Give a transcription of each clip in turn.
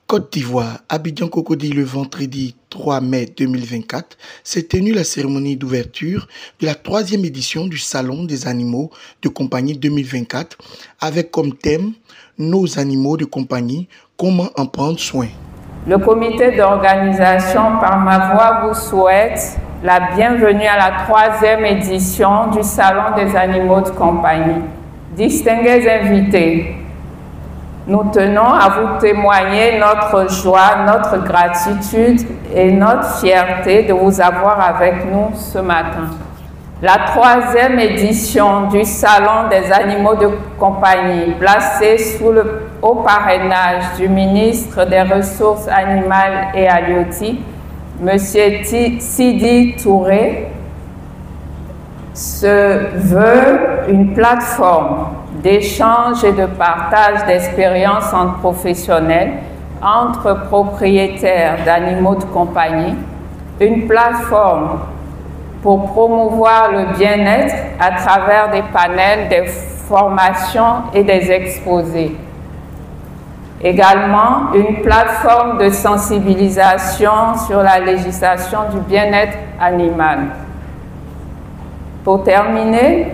Côte d'Ivoire, Abidjan-Cocody, le vendredi 3 mai 2024, s'est tenue la cérémonie d'ouverture de la 3e édition du Salon des animaux de compagnie 2024 avec comme thème « Nos animaux de compagnie, comment en prendre soin ». Le comité d'organisation, par ma voix, vous souhaite la bienvenue à la 3e édition du Salon des animaux de compagnie. Distingués invités, nous tenons à vous témoigner notre joie, notre gratitude et notre fierté de vous avoir avec nous ce matin. La 3e édition du Salon des animaux de compagnie, placée sous le haut parrainage du ministre des Ressources animales et halieutiques, M. Sidi Touré, se veut une plateforme d'échange et de partage d'expériences entre professionnels, entre propriétaires d'animaux de compagnie, une plateforme pour promouvoir le bien-être à travers des panels, des formations et des exposés. Également, une plateforme de sensibilisation sur la législation du bien-être animal. Pour terminer,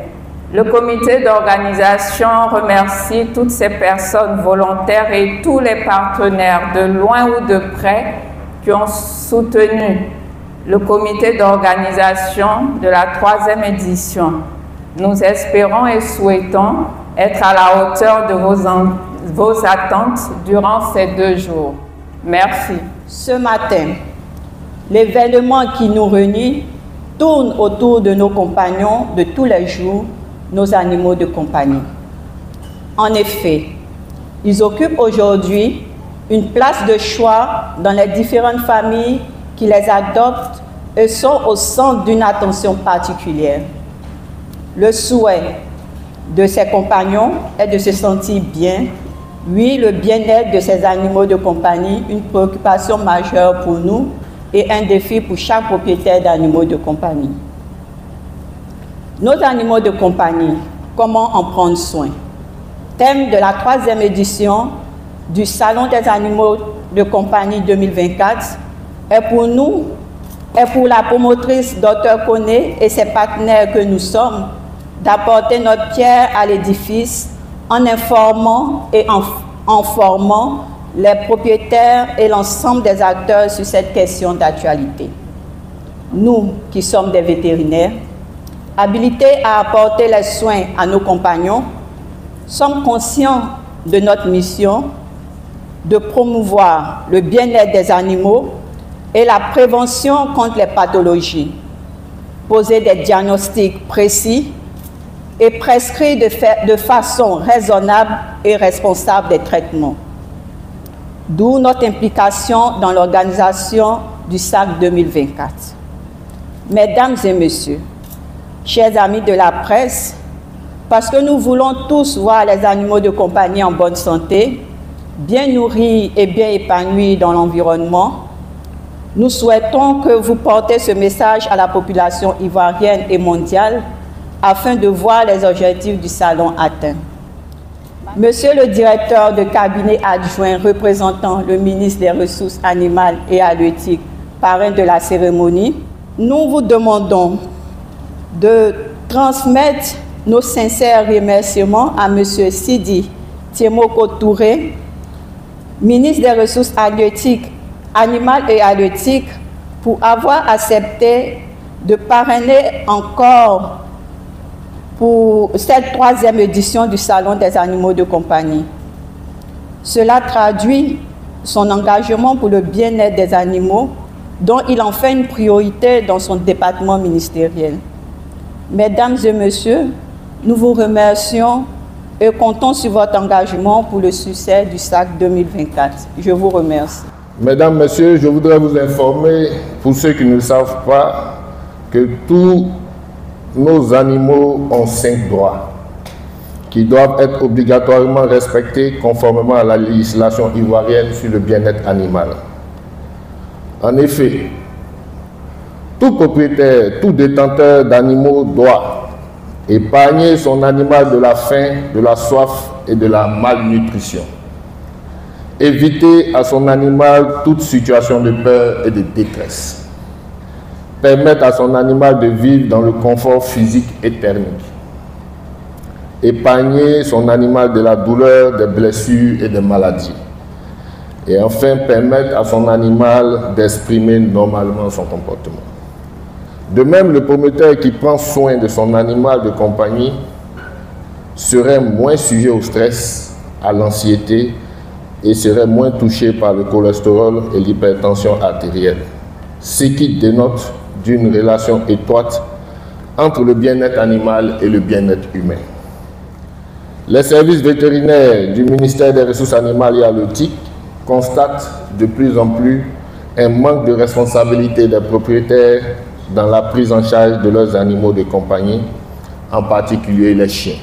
le comité d'organisation remercie toutes ces personnes volontaires et tous les partenaires de loin ou de près qui ont soutenu le comité d'organisation de la 3e édition. Nous espérons et souhaitons être à la hauteur de vos attentes durant ces 2 jours. Merci. Ce matin, l'événement qui nous réunit tourne autour de nos compagnons de tous les jours, nos animaux de compagnie. En effet, ils occupent aujourd'hui une place de choix dans les différentes familles qui les adoptent et sont au centre d'une attention particulière. Le souhait de ces compagnons est de se sentir bien. Oui, le bien-être de ces animaux de compagnie, une préoccupation majeure pour nous et un défi pour chaque propriétaire d'animaux de compagnie. Nos animaux de compagnie, comment en prendre soin? Thème de la 3e édition du Salon des animaux de compagnie 2024 est pour nous, et pour la promotrice Dr Koné et ses partenaires que nous sommes, d'apporter notre pierre à l'édifice en informant et en formant les propriétaires et l'ensemble des acteurs sur cette question d'actualité. Nous, qui sommes des vétérinaires, habilités à apporter les soins à nos compagnons, sommes conscients de notre mission de promouvoir le bien-être des animaux et la prévention contre les pathologies, poser des diagnostics précis et prescrire de façon raisonnable et responsable des traitements. D'où notre implication dans l'organisation du SAC 2024. Mesdames et messieurs, chers amis de la presse, parce que nous voulons tous voir les animaux de compagnie en bonne santé, bien nourris et bien épanouis dans l'environnement, nous souhaitons que vous portez ce message à la population ivoirienne et mondiale afin de voir les objectifs du salon atteints. Monsieur le directeur de cabinet adjoint représentant le ministre des Ressources animales et halieutiques, parrain de la cérémonie, nous vous demandons de transmettre nos sincères remerciements à Monsieur Sidi Tiemoko Touré, ministre des Ressources animales et halieutiques, pour avoir accepté de parrainer encore pour cette 3e édition du Salon des animaux de compagnie. Cela traduit son engagement pour le bien-être des animaux, dont il en fait une priorité dans son département ministériel. Mesdames et messieurs, nous vous remercions et comptons sur votre engagement pour le succès du SAC 2024. Je vous remercie. Mesdames, Messieurs, je voudrais vous informer, pour ceux qui ne le savent pas, que tous nos animaux ont 5 droits qui doivent être obligatoirement respectés conformément à la législation ivoirienne sur le bien-être animal. En effet, tout propriétaire, tout détenteur d'animaux doit épargner son animal de la faim, de la soif et de la malnutrition. éviter à son animal toute situation de peur et de détresse, permettre à son animal de vivre dans le confort physique et thermique, épargner son animal de la douleur, des blessures et des maladies, et enfin permettre à son animal d'exprimer normalement son comportement. De même, le promoteur qui prend soin de son animal de compagnie serait moins sujet au stress, à l'anxiété et serait moins touché par le cholestérol et l'hypertension artérielle, ce qui dénote d'une relation étroite entre le bien-être animal et le bien-être humain. Les services vétérinaires du ministère des Ressources animales et halieutiques constatent de plus en plus un manque de responsabilité des propriétaires dans la prise en charge de leurs animaux de compagnie, en particulier les chiens.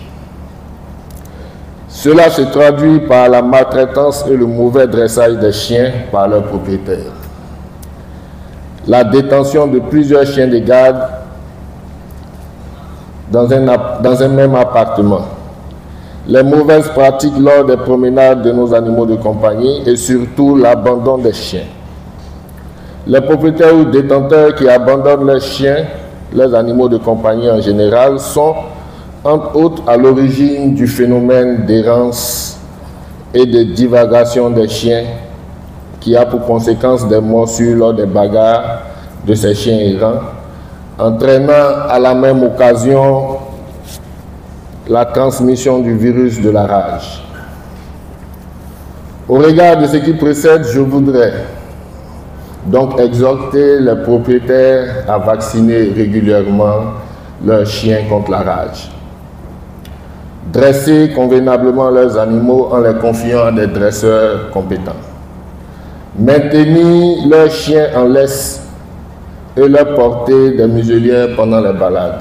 Cela se traduit par la maltraitance et le mauvais dressage des chiens par leurs propriétaires. La détention de plusieurs chiens de garde dans un même appartement. Les mauvaises pratiques lors des promenades de nos animaux de compagnie et surtout l'abandon des chiens. Les propriétaires ou détenteurs qui abandonnent leurs chiens, les animaux de compagnie en général, sont entre autres à l'origine du phénomène d'errance et de divagation des chiens qui a pour conséquence des morsures lors des bagarres de ces chiens errants, entraînant à la même occasion la transmission du virus de la rage. Au regard de ce qui précède, je voudrais donc exhorter les propriétaires à vacciner régulièrement leurs chiens contre la rage. Dresser convenablement leurs animaux en les confiant à des dresseurs compétents. Maintenir leurs chiens en laisse et leur porter des muselières pendant les balades.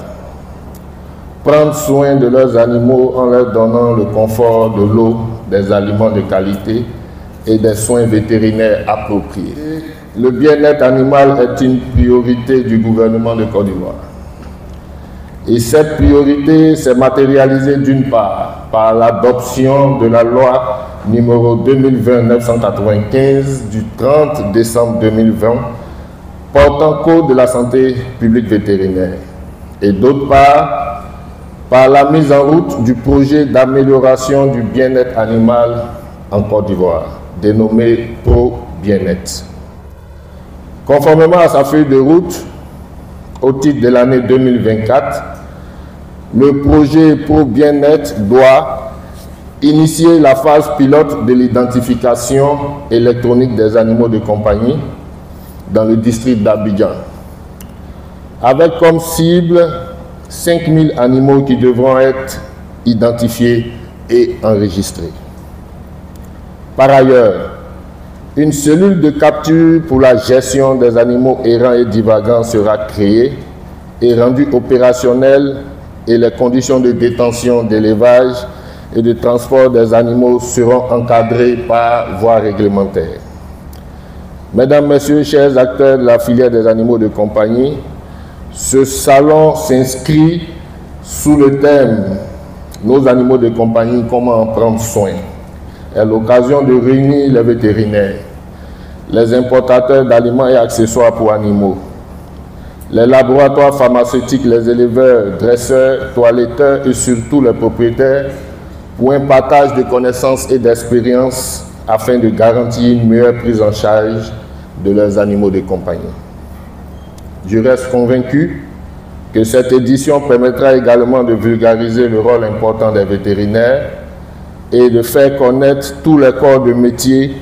Prendre soin de leurs animaux en leur donnant le confort de l'eau, des aliments de qualité et des soins vétérinaires appropriés. Le bien-être animal est une priorité du gouvernement de Côte d'Ivoire. Et cette priorité s'est matérialisée d'une part par l'adoption de la loi numéro 2020-995 du 30 décembre 2020 portant code de la santé publique vétérinaire et d'autre part par la mise en route du projet d'amélioration du bien-être animal en Côte d'Ivoire, dénommé Pro Bien-être. Conformément à sa feuille de route, au titre de l'année 2024, le projet Pro Bien-être doit initier la phase pilote de l'identification électronique des animaux de compagnie dans le district d'Abidjan, avec comme cible 5000 animaux qui devront être identifiés et enregistrés. Par ailleurs, une cellule de capture pour la gestion des animaux errants et divagants sera créée et rendue opérationnelle et les conditions de détention, d'élevage et de transport des animaux seront encadrées par voie réglementaire. Mesdames, Messieurs, chers acteurs de la filière des animaux de compagnie, ce salon s'inscrit sous le thème « Nos animaux de compagnie, comment en prendre soin ?» est l'occasion de réunir les vétérinaires, les importateurs d'aliments et accessoires pour animaux, les laboratoires pharmaceutiques, les éleveurs, dresseurs, toiletteurs et surtout les propriétaires pour un partage de connaissances et d'expériences afin de garantir une meilleure prise en charge de leurs animaux de compagnie. Je reste convaincu que cette édition permettra également de vulgariser le rôle important des vétérinaires et de faire connaître tous les corps de métier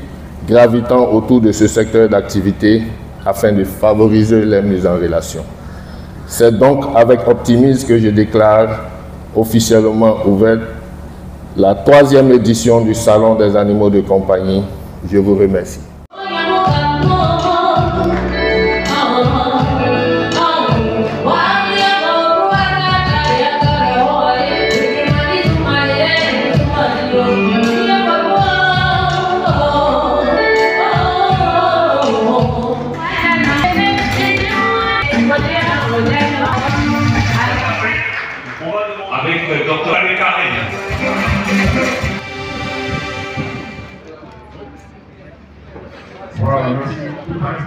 gravitant autour de ce secteur d'activité afin de favoriser les mises en relation. C'est donc avec optimisme que je déclare officiellement ouverte la 3e édition du Salon des animaux de compagnie. Je vous remercie. Avec le docteur Karen. problem.